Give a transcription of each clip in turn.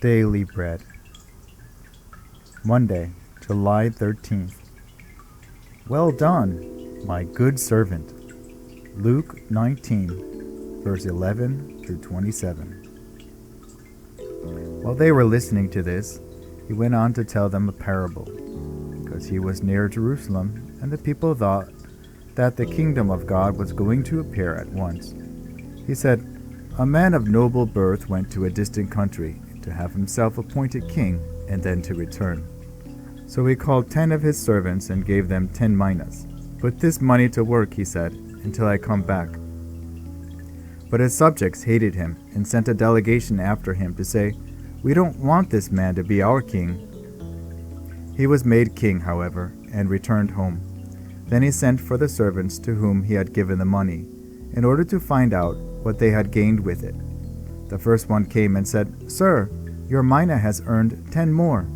Daily Bread. Monday, July 13th. Well done, my good servant. Luke 19, verse 11 through 27. While they were listening to this, he went on to tell them a parable, because he was near Jerusalem, and the people thought that the kingdom of God was going to appear at once. He said, "A man of noble birth went to a distant country to have himself appointed king, and then to return. So he called 10 of his servants and gave them 10 minas. 'Put this money to work,' he said, 'until I come back.' But his subjects hated him and sent a delegation after him to say, 'We don't want this man to be our king.' He was made king, however, and returned home. Then he sent for the servants to whom he had given the money, in order to find out what they had gained with it. The first one came and said, 'Sir, your mina has earned 10 more.'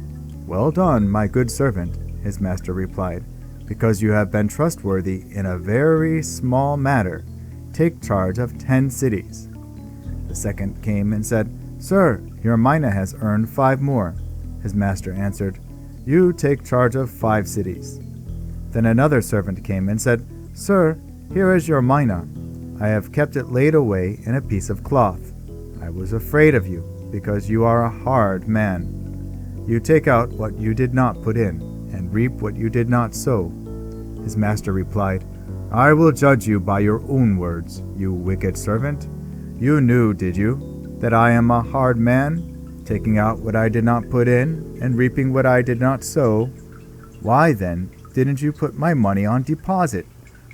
'Well done, my good servant,' his master replied, 'because you have been trustworthy in a very small matter. Take charge of 10 cities.' The second came and said, 'Sir, your mina has earned 5 more.' His master answered, 'You take charge of 5 cities.' Then another servant came and said, 'Sir, here is your mina. I have kept it laid away in a piece of cloth. I was afraid of you, because you are a hard man. You take out what you did not put in, and reap what you did not sow.' His master replied, 'I will judge you by your own words, you wicked servant. You knew, did you, that I am a hard man, taking out what I did not put in, and reaping what I did not sow? Why then didn't you put my money on deposit,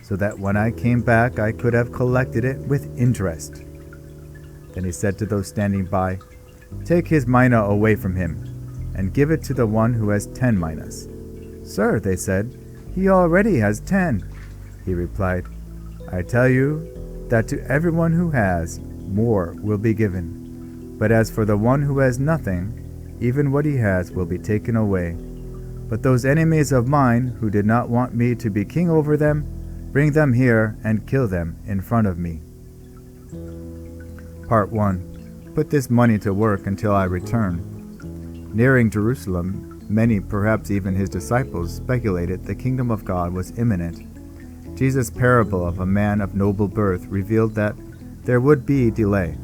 so that when I came back I could have collected it with interest?' Then he said to those standing by, 'Take his mina away from him, and give it to the one who has 10 minas.' 'Sir,' they said, 'he already has 10. He replied, 'I tell you that to everyone who has, more will be given. But as for the one who has nothing, even what he has will be taken away. But those enemies of mine who did not want me to be king over them, bring them here and kill them in front of me.' Part 1. Put this money to work until I return. Nearing Jerusalem, many, perhaps even his disciples, speculated the kingdom of God was imminent. Jesus' parable of a man of noble birth revealed that there would be delay.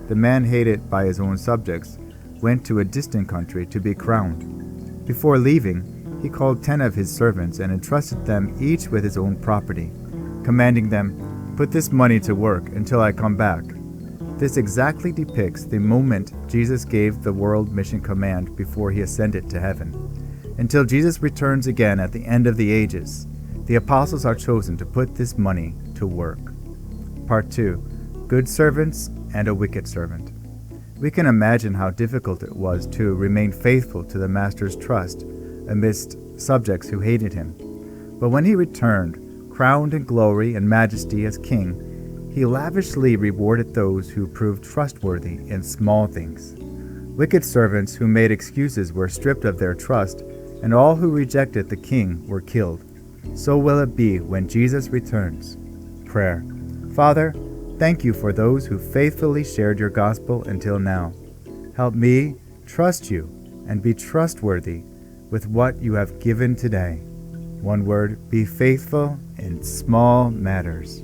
The man, hated by his own subjects, went to a distant country to be crowned. Before leaving, he called 10 of his servants and entrusted them each with his own property, commanding them, 'Put this money to work until I come back.' This exactly depicts the moment Jesus gave the world mission command before he ascended to heaven. Until Jesus returns again at the end of the ages, the apostles are chosen to put this money to work. Part 2. Good servants and a wicked servant. We can imagine how difficult it was to remain faithful to the master's trust amidst subjects who hated him. But when he returned, crowned in glory and majesty as king, he lavishly rewarded those who proved trustworthy in small things. Wicked servants who made excuses were stripped of their trust, and all who rejected the king were killed. So will it be when Jesus returns. Prayer. Father, thank you for those who faithfully shared your gospel until now. Help me trust you and be trustworthy with what you have given today. One word, be faithful in small matters.